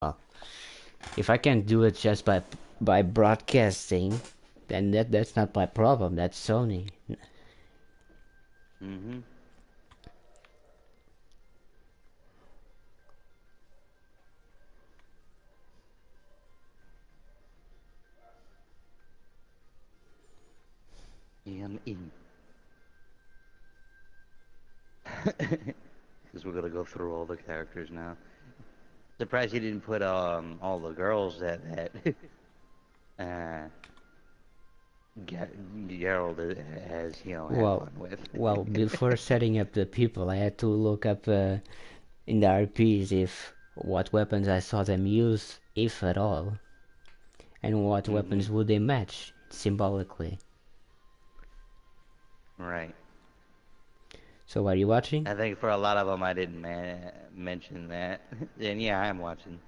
Well, if I can do it just by broadcasting, then that's not my problem. That's Sony. Mm-hmm. Yeah, I'm in. Because we're gonna go through all the characters now. Surprised he didn't put all the girls that uh Gerald has had Well, fun with. well, before setting up the people, I had to look up in the RPs if what weapons I saw them use, if at all, and what Mm-hmm. weapons would they match symbolically. Right. So are you watching? I think for a lot of them I didn't mention that. And yeah, I am watching.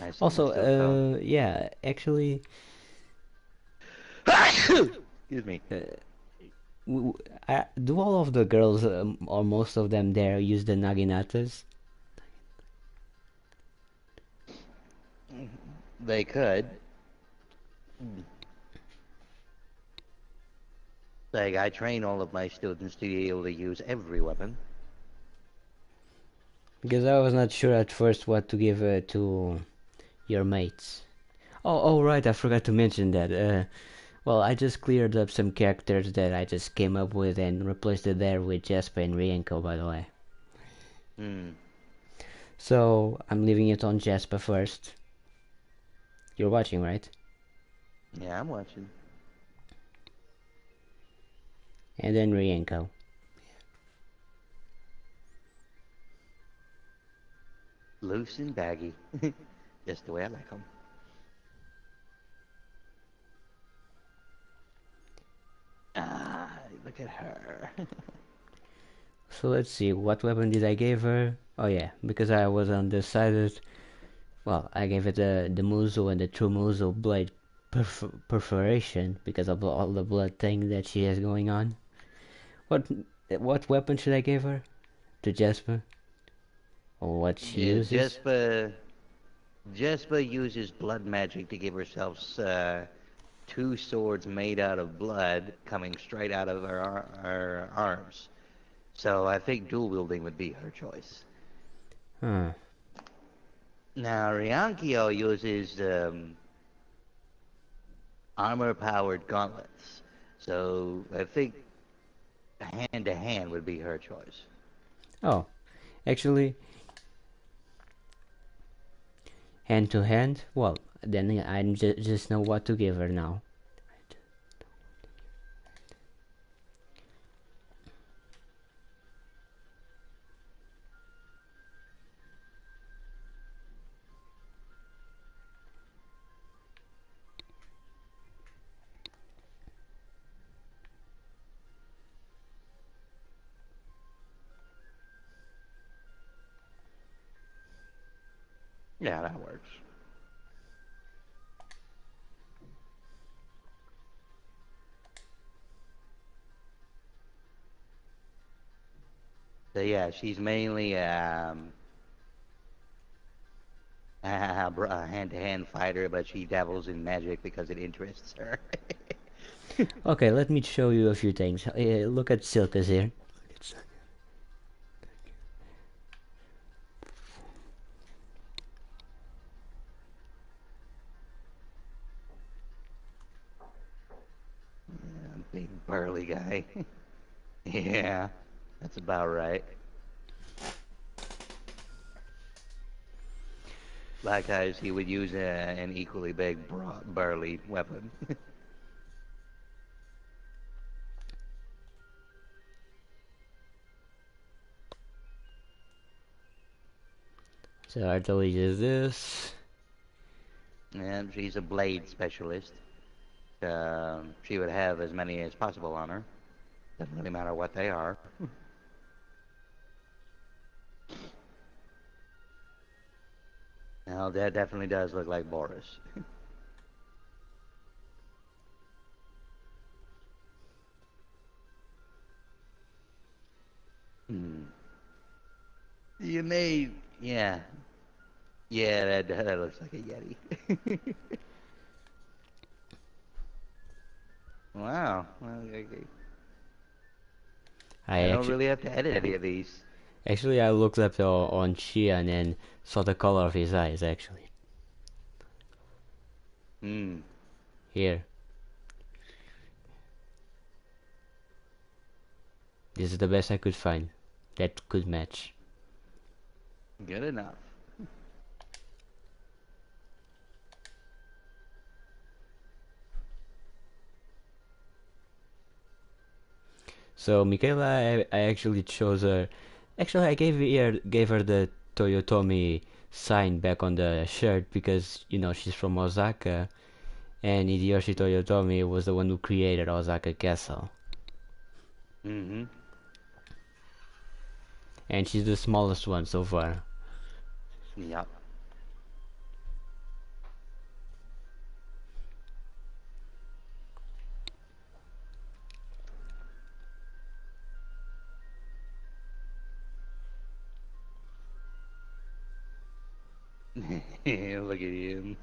I Also, still felt. yeah, actually, Excuse me. uh, do all of the girls or most of them there use the naginatas? They could. Like, I train all of my students to be able to use every weapon. Because I was not sure at first what to give to your mates. Oh, right, I forgot to mention that. Well, I just cleared up some characters that I just came up with and replaced it there with Jasper and Rienko, by the way. Hmm. So, I'm leaving it on Jasper first. You're watching, right? Yeah, I'm watching. And then Rienko. Loose and baggy. Just the way I like them. Ah, look at her. So let's see, what weapon did I give her? Oh yeah, because I was undecided. Well, I gave it the Muzo and the True Muzo blade perforation because of all the blood thing that she has going on. What what weapon should I give her? To Jasper? Or what she Yeah, uses? Jespa uses blood magic to give herself two swords made out of blood coming straight out of her arms. So I think dual wielding would be her choice. Huh. Now Riankio uses armor powered gauntlets. So I think hand to hand would be her choice. Oh, actually, hand to hand? Well, then I just know what to give her now. Yeah, that works. So yeah, she's mainly a hand-to-hand fighter, but she dabbles in magic because it interests her. Okay, let me show you a few things. Look at Silkus here. Yeah, big burly guy. Yeah, that's about right. Black Eyes, he would use an equally big burly weapon. So Artoli uses this. And she's a blade specialist. She would have as many as possible on her. Doesn't really matter what they are. Now that definitely does look like Boris. Hmm. You may, yeah. Yeah, that looks like a Yeti. Wow. Well, I I don't actually really have to edit any of these. I looked up on Xian and saw the color of his eyes actually. Hmm. Here. This is the best I could find that could match. Good enough. So Michaela, I actually chose her. Actually, I gave her the Toyotomi sign back on the shirt because she's from Osaka, and Hideyoshi Toyotomi was the one who created Osaka Castle, Mm-hmm. and she's the smallest one so far. Yep. Look at him.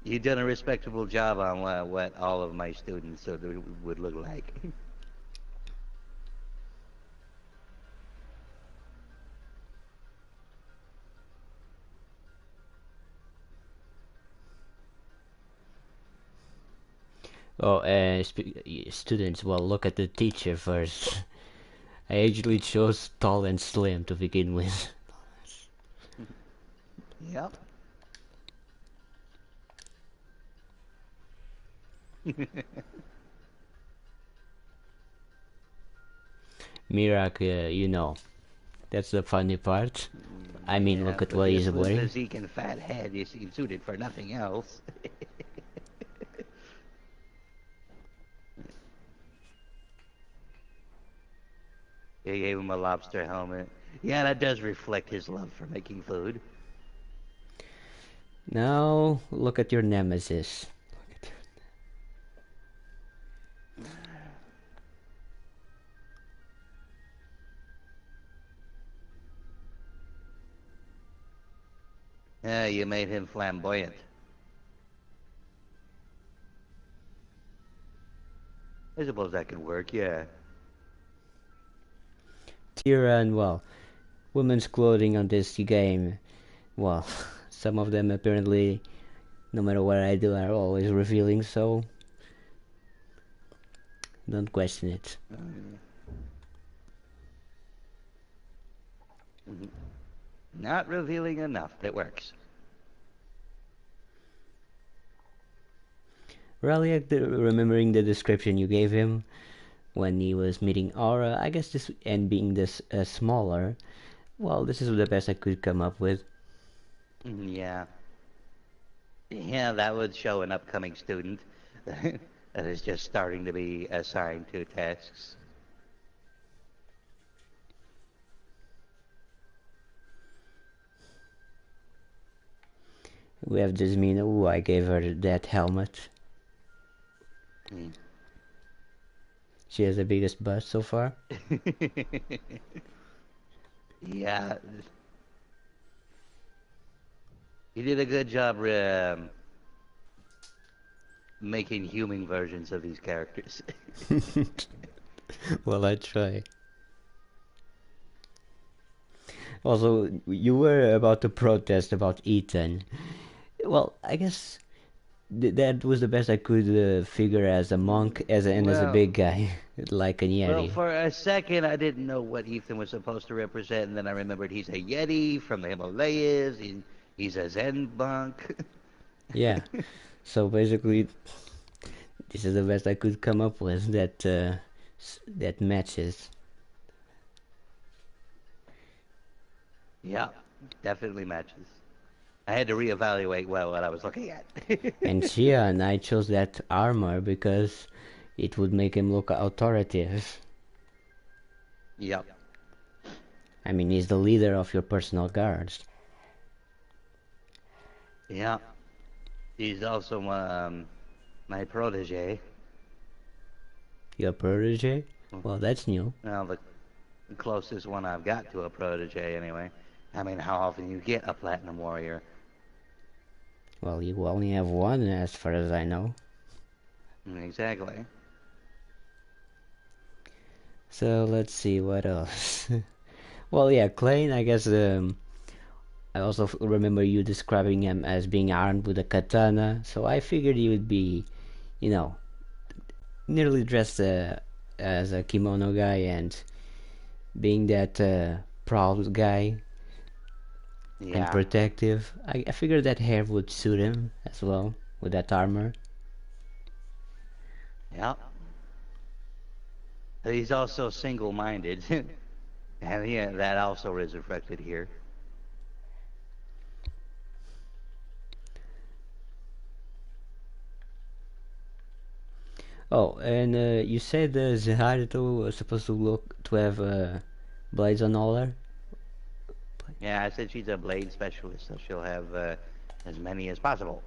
You've done a respectable job on what all of my students would look like. Oh, students, well, look at the teacher first. I actually chose tall and slim to begin with. Yep. Mirak, that's the funny part. I mean, Yeah, look at with what your he's slim wearing. physique and fat head, you seem suited for nothing else. They gave him a lobster helmet. Yeah, that does reflect his love for making food. Now, look at your nemesis. Yeah, you made him flamboyant. I suppose that could work, yeah. Tyrann, well, women's clothing on this game, well, some of them apparently, no matter what I do, are always revealing, so don't question it. Mm, not revealing enough, but it works. Really, remembering the description you gave him when he was meeting Aura, I guess this, and being this smaller, well, this is the best I could come up with. Yeah. Yeah, that would show an upcoming student that is just starting to be assigned to tasks. We have Jasmine, ooh, I gave her that helmet. Mm. She has the biggest bust so far. Yeah, you did a good job making human versions of these characters. Well, I try. Also, you were about to protest about Ethan. Well, I guess that was the best I could figure as a monk, and as a Well, big guy, like a well, Yeti. for a second I didn't know what Ethan was supposed to represent, and then I remembered he's a Yeti from the Himalayas. He's a Zen monk. Yeah. So basically, this is the best I could come up with that matches. Yeah, definitely matches. I had to reevaluate well what I was looking at. And Shia and I chose that armor because it would make him look authoritative. Yep. I mean, he's the leader of your personal guards. Yeah. He's also my protege. Your protege? Well, Well, that's new. the closest one I've got to a protege, anyway. I mean, how often you get a platinum warrior? Well, you only have one as far as I know. Exactly. So let's see what else. Well, yeah, Klein, I guess I also remember you describing him as being armed with a katana, so I figured he would be, you know, nearly dressed as a kimono guy and being that proud guy and Yeah. protective. I figured that hair would suit him as well with that armor. Yep. He's also single-minded, and yeah, that also is reflected here. Oh, and you said Zeharuto was supposed to look to have blades on all her. Yeah, I said she's a blade specialist, so she'll have as many as possible.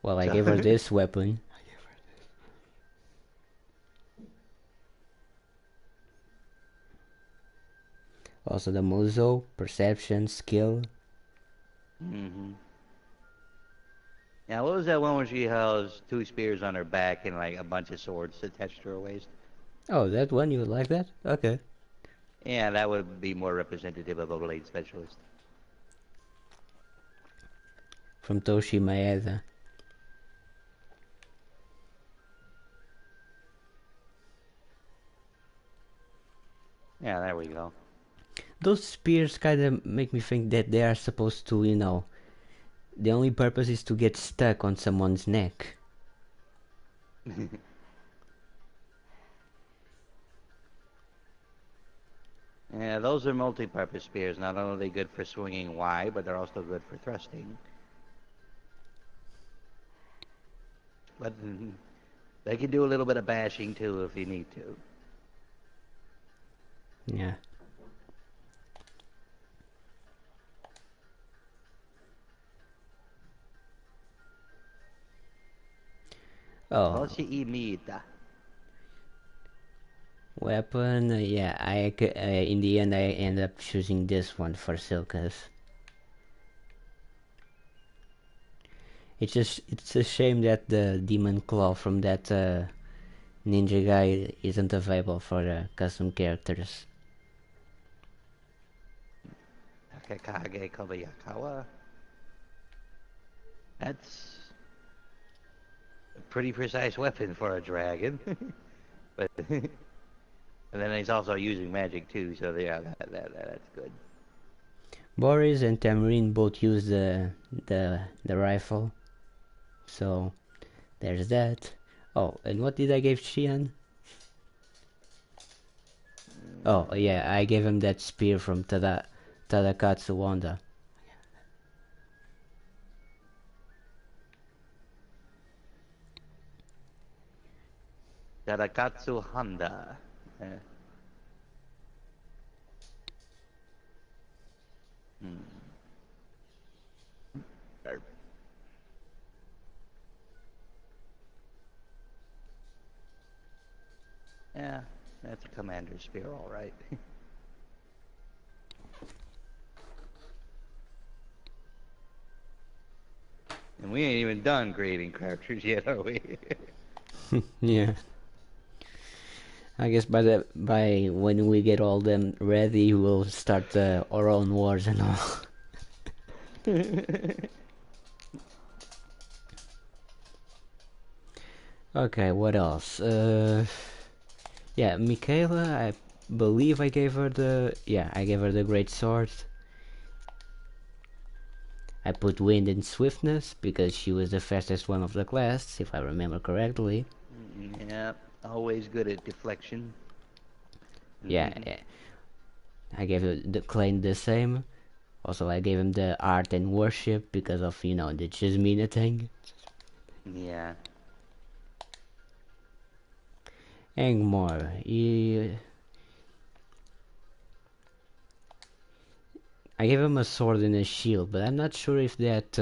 Well, I So, gave her this weapon. Also the muzo, perception, skill. hmm Yeah, what was that one where she has two spears on her back and like a bunch of swords attached to her waist? Oh, that one you would like that? Okay. Yeah, that would be more representative of a blade specialist. From Toshi Maeda. Yeah, there we go. Those spears kind of make me think that they are supposed to, the only purpose is to get stuck on someone's neck. Yeah, those are multi-purpose spears. Not only are they good for swinging wide, but they're also good for thrusting. But they can do a little bit of bashing too if you need to. Yeah. Oh, Toshi imita. weapon. Yeah, in the end I end up choosing this one for Silkas. It's a shame that the demon claw from that ninja guy isn't available for custom characters. Takekage Kobayakawa. That's a pretty precise weapon for a dragon. But and then he's also using magic too, so yeah, that's good. Boris and Tamrin both use the rifle, so there's that. Oh, and what did I give Shian? Oh, yeah, I gave him that spear from Tadakatsu Wanda. Tarakatsu Honda. Uh, hmm. Yeah, that's a commander spear, all right. And we ain't even done creating characters yet, are we? Yeah. I guess by when we get all them ready, we'll start our own wars and all. Okay, what else? Yeah, Michaela, I believe I gave her the great sword. I put wind and swiftness because she was the fastest one of the class, if I remember correctly. Yeah, always good at deflection. Yeah, I gave the Klein the same. Also, I gave him the art and worship because of the Jasmina thing. Yeah. Angmar, I gave him a sword and a shield, but I'm not sure if that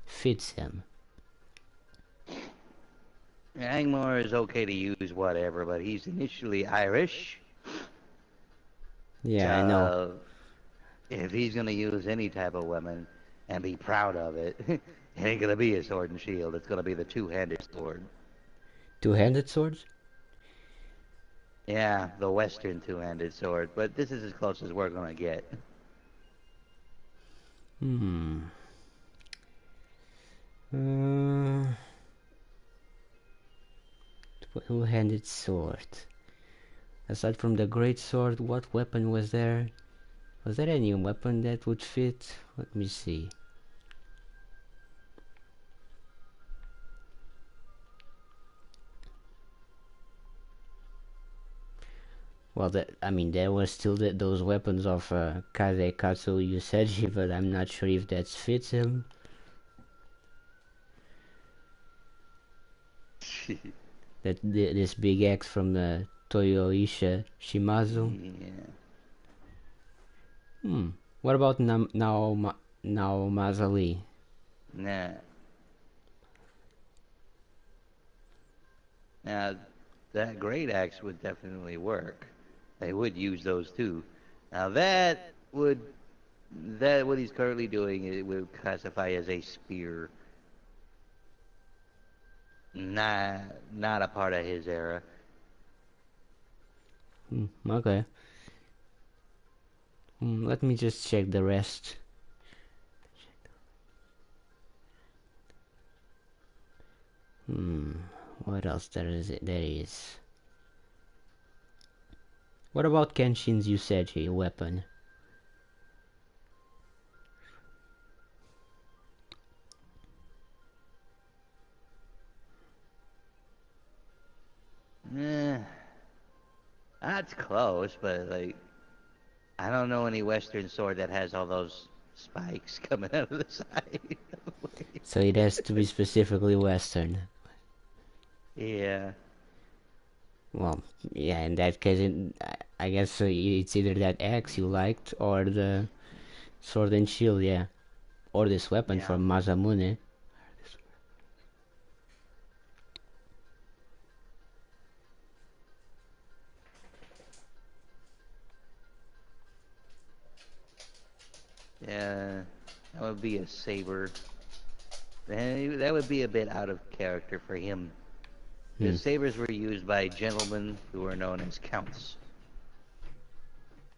fits him. Angmar is okay to use whatever, but he's initially Irish. Yeah, I know. So if he's gonna use any type of weapon and be proud of it, it ain't gonna be a sword and shield. It's gonna be the two-handed sword. Two-handed swords? Yeah, the Western two-handed sword. But this is as close as we're gonna get. Hmm. Uh, Two-handed sword. Aside from the great sword, what weapon was there? Was there any weapon that would fit? Let me see. Well, I mean, there were still those weapons of Kazekatsu Yuseji, but I'm not sure if that fits him. This big axe from the Toyoisha Shimazu. Yeah. What about Naomazali? Nah. Now, that great axe would definitely work. They would use those too. Now that what he's currently doing it would classify as a spear. Not not a part of his era. Okay. Let me just check the rest. What else there is? What about Kenshin's Yuseji weapon? Eh, that's close, but like I don't know any Western sword that has all those spikes coming out of the side. So it has to be specifically Western. Yeah. Well, yeah, in that case, I guess it's either that axe you liked or the sword and shield, yeah. Or this weapon Yeah. from Masamune. Yeah. That would be a saber. That would be a bit out of character for him. Hmm. Because sabers were used by gentlemen who were known as counts.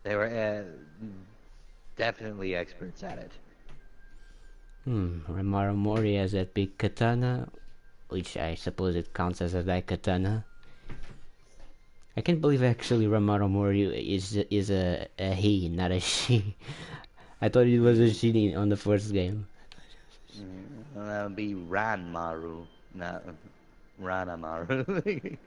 They were definitely experts at it. Ramaru Mori has that big katana, which I suppose it counts as a daikatana. I can't believe actually Ramaru Mori is a he, not a she. I thought it was a Mm, she on the first game. well, that would be Ranmaru, not Ranamaru.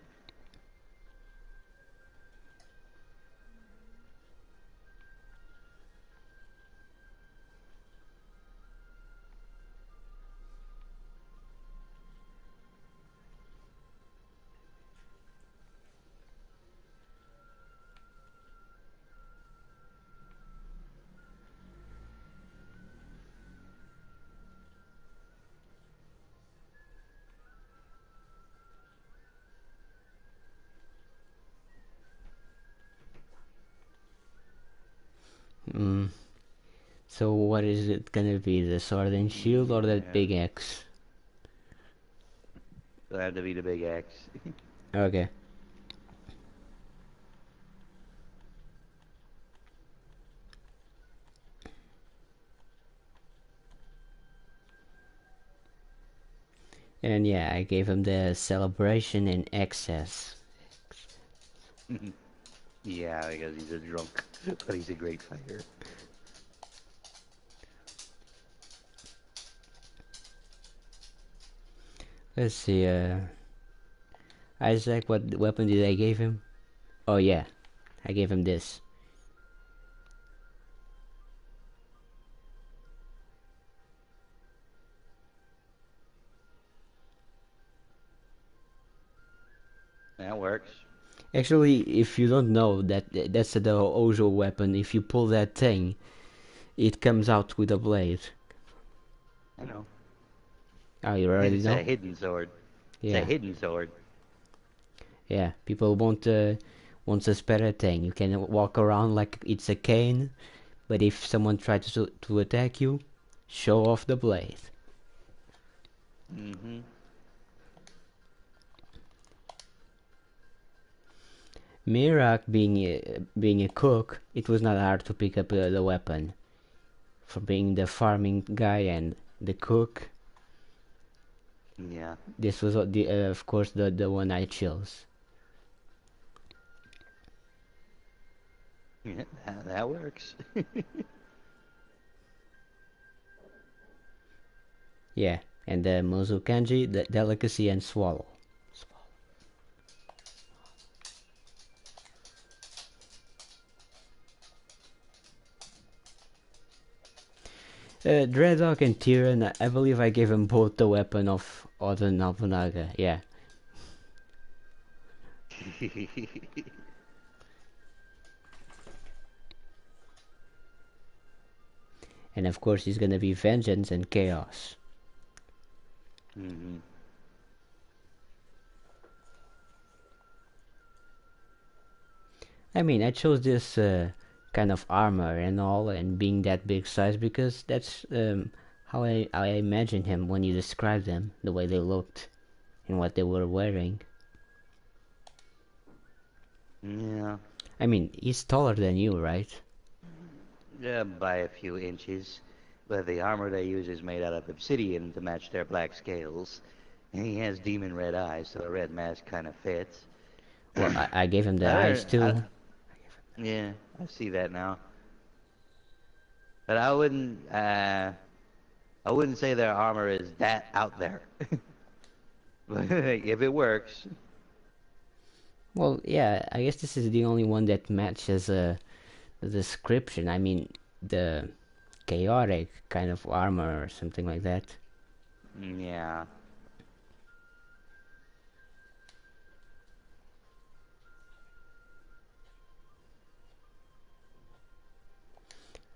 So what is it gonna be? The sword and shield or that Yeah, big axe? it'll have to be the big X. Okay. And yeah, I gave him the celebration in excess. Yeah, because he's a drunk, but he's a great fighter. Let's see, Isaac, what weapon did I give him? Oh yeah, I gave him this. That works. Actually, if you don't know, that's the Ojo weapon. If you pull that thing, it comes out with a blade. I know. Oh, you already It's a know? hidden sword. It's a Yeah, hidden sword. yeah. People won't suspect a thing. You can walk around like it's a cane, but if someone tries to attack you, show off the blade. Mm-hmm. Mirak being a cook, it was not hard to pick up the weapon. For being the farming guy and the cook, Yeah. this was of course the one I chose. Yeah, that works. Yeah, and the Mozu Kanji, the delicacy and swallow. Dreadhawk and Tyrion, I believe I gave them both the weapon of Oda Nobunaga, yeah. And of course he's gonna be vengeance and chaos. Mm-hmm. I mean, I chose this kind of armor and all, and being that big size because that's how I imagined him when you described them, the way they looked and what they were wearing. Yeah. I mean, he's taller than you, right? Yeah, by a few inches. But the armor they use is made out of obsidian to match their black scales. And he has demon red eyes, so the red mask kind of fits. Well, I gave him the eyes I, I, too. yeah, I see that now. But I wouldn't say their armor is that out there. But if it works, Well, yeah, I guess this is the only one that matches the description. I mean, the chaotic kind of armor or something like that. yeah.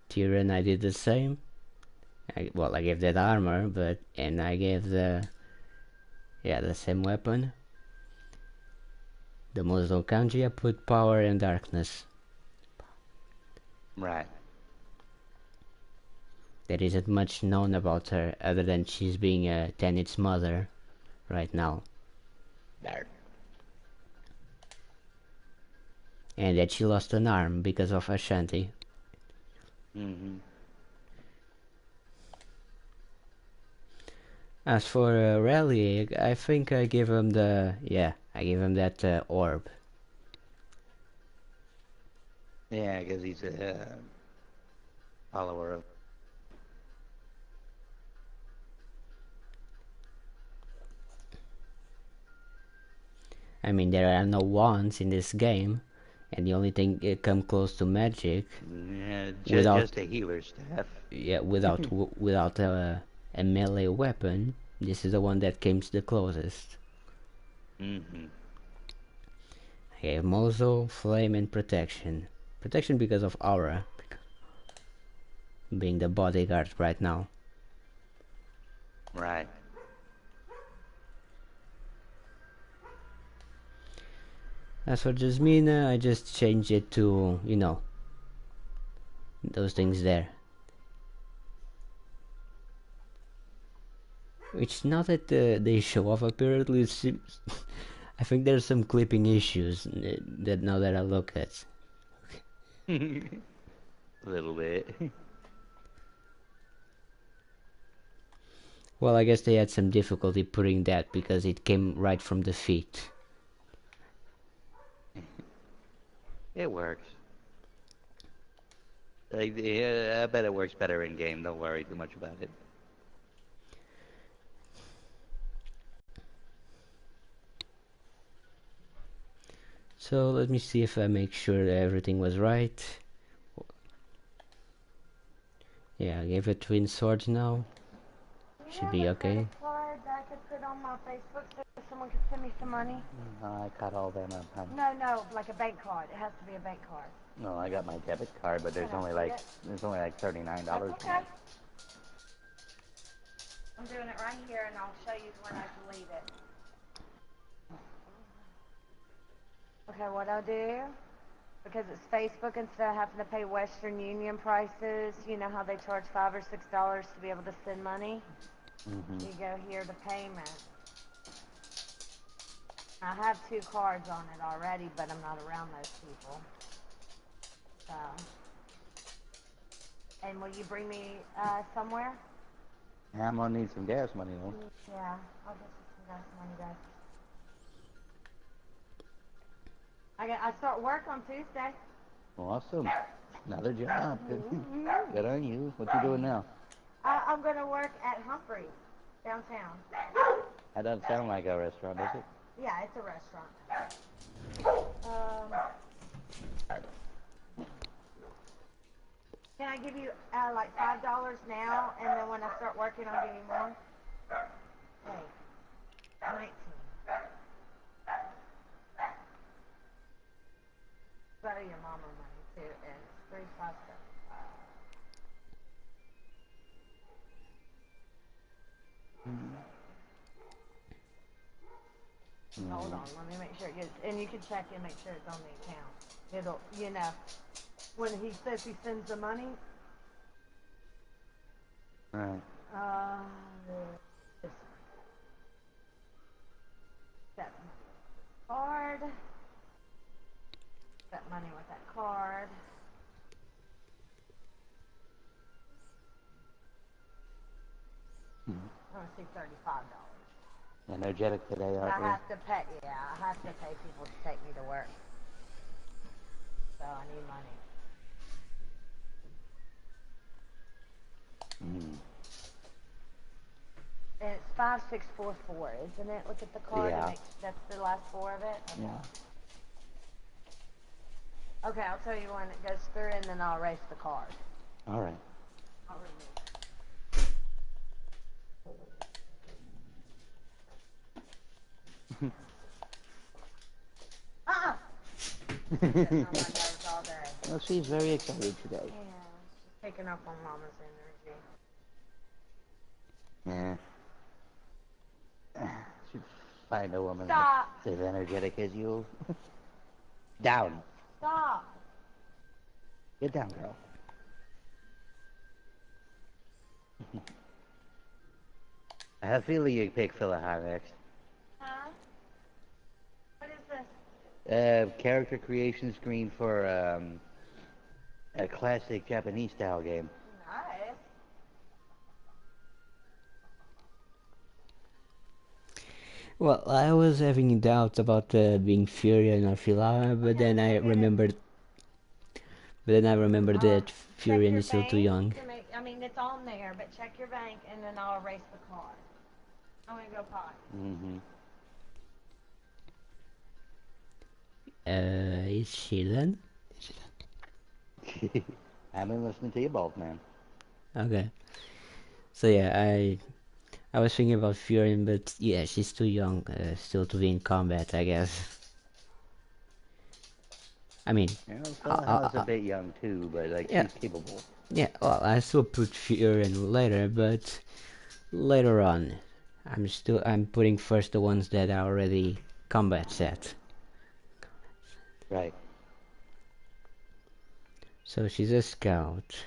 Tyrion, I did the same. Well, I gave that armor, and I gave the same weapon. The Muslim Kanji, I put power and darkness. Right. There isn't much known about her other than she's being Tenet's mother right now. There. And that she lost an arm because of Ashanti. Mm-hmm. As for Rally, I think I give him I give him that orb. Yeah, because he's a follower of. I mean, there are no wands in this game, and the only thing it come close to magic Yeah, without just a healer staff. without a melee weapon. This is the one that came the closest. Mm-hmm. Okay, Mozo, Flame, and Protection. Protection because of Aura, being the bodyguard right now. Right. As for Jasmina, I just changed it to, those things there. Which now that they show off, apparently it seems I think there's some clipping issues that now that I look at. A little bit. Well, I guess they had some difficulty putting that because it came right from the feet. It works. I bet it works better in game. Don't worry too much about it. So let me see if I make sure that everything was right. Yeah, I gave it twin swords now. Should be okay. Card that I could put on my Facebook so someone could send me some money? I cut all them up, honey. No, like a bank card. It has to be a bank card. No, I got my debit card, but there's Can I only see like it? $39. That's okay. I'm doing it right here, and I'll show you when I delete it. Okay, what I do? Because it's Facebook, instead of having to pay Western Union prices, you know how they charge $5 or $6 to be able to send money? Mm-hmm. You go here to payment. I have 2 cards on it already, but I'm not around those people. So. And will you bring me somewhere? Yeah, I'm gonna need some gas money though. Yeah, I'll get you some gas money, guys. I start work on Tuesday. Awesome. Another job. Good on you. What you doing now? I'm gonna work at Humphrey's downtown. That doesn't sound like a restaurant, does it? Yeah, it's a restaurant. Can I give you like $5 now, and then when I start working, I'll give you more? Hey, 19. Better your mama money too, and it's 357. Hold on, let me make sure it gets, and you can check and make sure it's on the account. It'll, you know, when he says he sends the money. Right. This that card. That money with that card. I want to see $35. Energetic today, aren't I we? have to pay. Yeah, I have to pay people to take me to work. So I need money. And it's 5644, isn't it? Look at the card. Yeah. That's the last 4 of it. Okay. Yeah. Okay, I'll tell you when it goes through, and then I'll erase the card. All right. I'll remove it. Sitting on my nerves all day. Well, she's very excited today. Yeah, she's taking up on Mama's energy. Yeah. Should find a woman Stop. that's as energetic as you. Down. Stop. Get down, girl. I have a feeling you pick Philahar next. Huh? What is this? Character creation screen for a classic Japanese style game. Nice. Well, I was having doubts about being Fury and Arfila, but then I remembered. But then I remembered that Furion is still too young. I mean, it's on there, but check your bank, and then I'll erase the card. I'm gonna go potty. Is she done? I've been listening to you both, man. Okay. So yeah, I was thinking about Furion, but yeah, she's too young still to be in combat, I guess. I mean, Yeah, Philahar's a bit young too, but like yeah. she's capable. Yeah, well, I still put Furion later, but later on, I'm putting first the ones that are already combat set. Right. So she's a scout.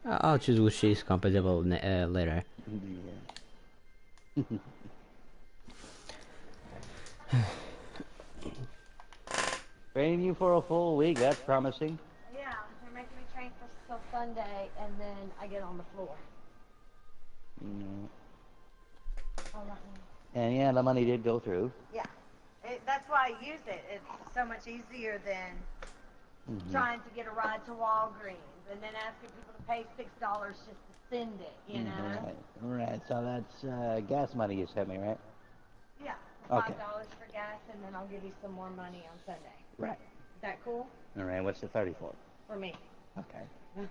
I'll choose which she's compatible later. Yeah. Training you for a full week, that's promising. Yeah, they're making me train till Sunday, and then I get on the floor. And yeah, the money did go through. Yeah, that's why I use it. It's so much easier than trying to get a ride to Walgreens and then asking people to pay $6 just to send it, you know? Right. So that's gas money you sent me, right? Yeah, $5 Okay. for gas, and then I'll give you some more money on Sunday. Right. Is that cool? All right. What's the 34? For me. Okay. Well,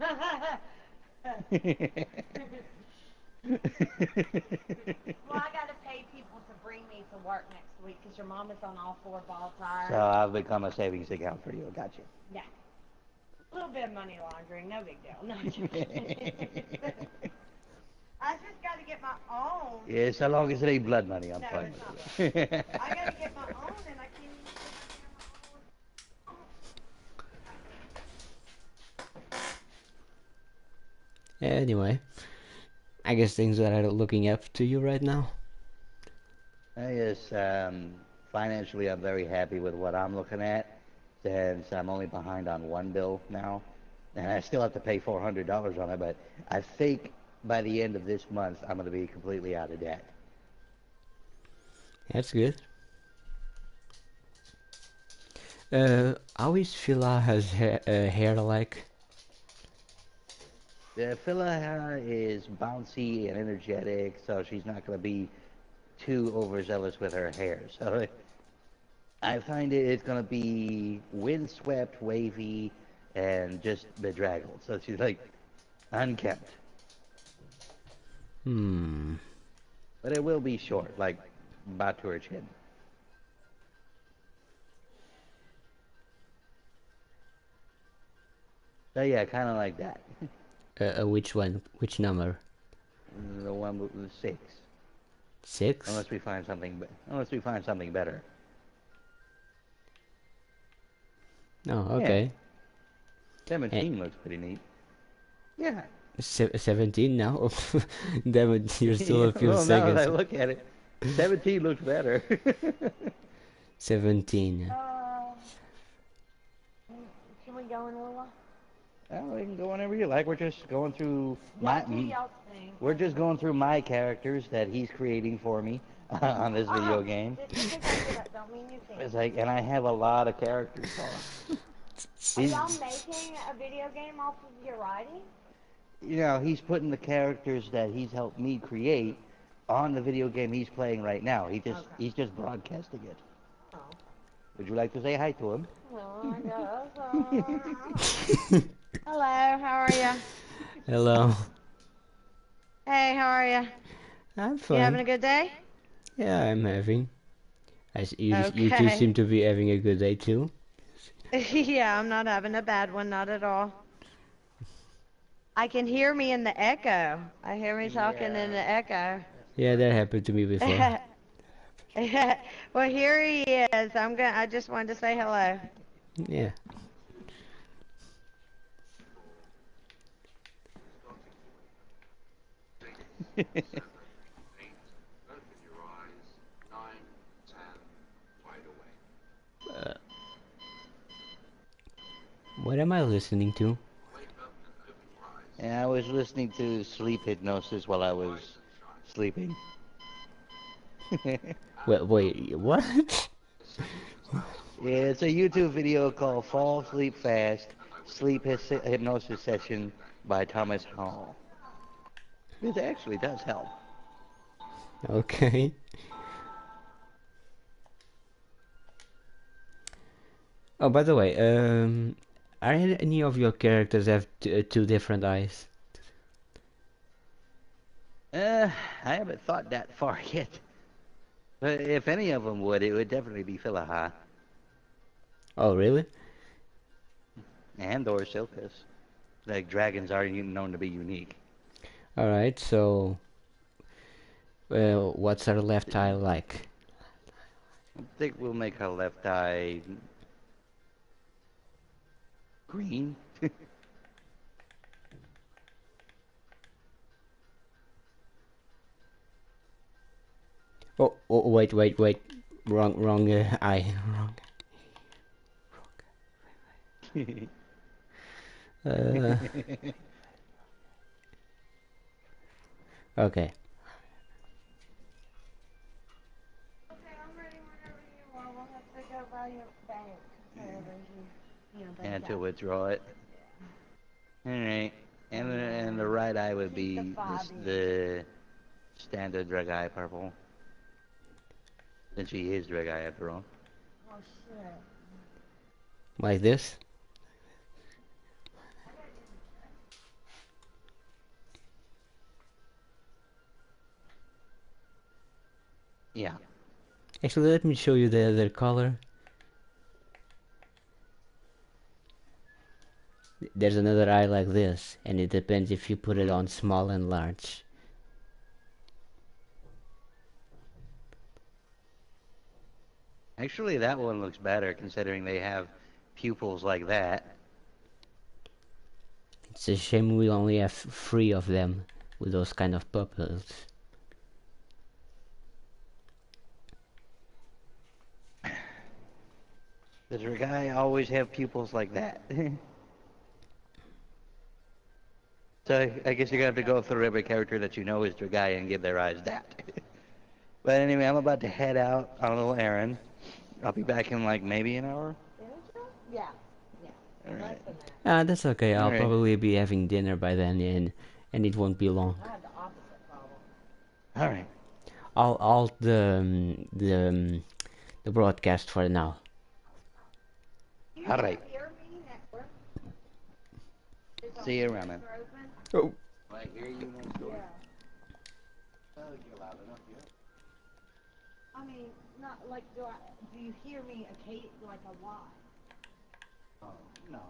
I got to pay people to bring me to work next week because your mom is on all 4 ball tires. So I've become a savings account for you. Gotcha. Yeah. A little bit of money laundering, no big deal. No, I'm joking. I just got to get my own. Yeah, so long as it ain't blood money, I'm No, fine it's not with it. I got to get my own, and I can't Anyway, I guess things are looking up to you right now. I guess financially, I'm very happy with what I'm looking at, since I'm only behind on one bill now, and I still have to pay $400 on it. But I think by the end of this month, I'm going to be completely out of debt. That's good. How is Phila has hair like? The Phila is bouncy and energetic, so she's not going to be too overzealous with her hair. So I find it's going to be windswept, wavy, and just bedraggled. So she's like unkempt. Hmm. But it will be short, like about to her chin. So yeah, kind of like that. Which one? Which number? The one with the 6. 6? Unless we find something, unless we find something better. Oh, Yeah, okay. 17 looks pretty neat. Yeah. 17 now? Damn it, you're still Yeah, a few well, now that I seconds. look at it, 17 looks better. 17. Can we go in a little while? Well, we can go whenever you like. We're just going through my. Y'all do y'all's thing. We're just going through my characters that he's creating for me on this video game. Just because I get up don't mean you can. It's like, and I have a lot of characters. Are y'all making a video game off of your writing? You know, he's putting the characters that he's helped me create on the video game he's playing right now. He's just broadcasting it. Oh. Would you like to say hi to him? Well, I guess. Hello, how are you? Hello. Hey, how are you? I'm You having a fine. good day? Yeah, I'm having. You two Okay. seem to be having a good day too. Yeah, I'm not having a bad one, not at all. I can hear me in the echo. I hear me talking in the echo. Yeah, that happened to me before. Well, here he is. I just wanted to say hello. Yeah. Uh, what am I listening to? And I was listening to sleep hypnosis while I was sleeping. Wait, what? Yeah, it's a YouTube video called Fall Sleep Fast Hypnosis Session by Thomas Hall. It actually does help. Okay. Oh, by the way, are any of your characters have two different eyes? Uh, I haven't thought that far yet. But if any of them would, it would definitely be Philaha Oh, really? and or Silkus. Like, dragons are known to be unique. Alright, so, what's our left eye like? I think we'll make her left eye green. Oh, wait. Wrong eye. Wrong. Uh, okay. Okay, I'm ready whenever you are. We'll have to go by your bank. Wherever bank And to out. withdraw it. Alright. And the right eye would Keep the be 5 the standard drag eye purple. Since she is drag eye after all. Oh, shit. Like this? Yeah. Actually, let me show you the other color. There's another eye like this, and it depends if you put it on small and large. Actually, that one looks better considering they have pupils like that. It's a shame we only have 3 of them with those kind of pupils. Does your guy always have pupils like that? So I guess you're gonna have to go through every character that you know is your guy and give their eyes that. But anyway, I'm about to head out on a little errand. I'll be back in like maybe an hour. Yeah. All right. Less than that. That's okay. All I'll right. probably be having dinner by then, and it won't be long. I have the opposite problem. All right. I'll alt the broadcast for now. You All right. hear me, network? See you around then. Oh. I hear you next door. Yeah. Oh, you're loud enough here. I mean, not like do you hear me like a lot? Oh, no.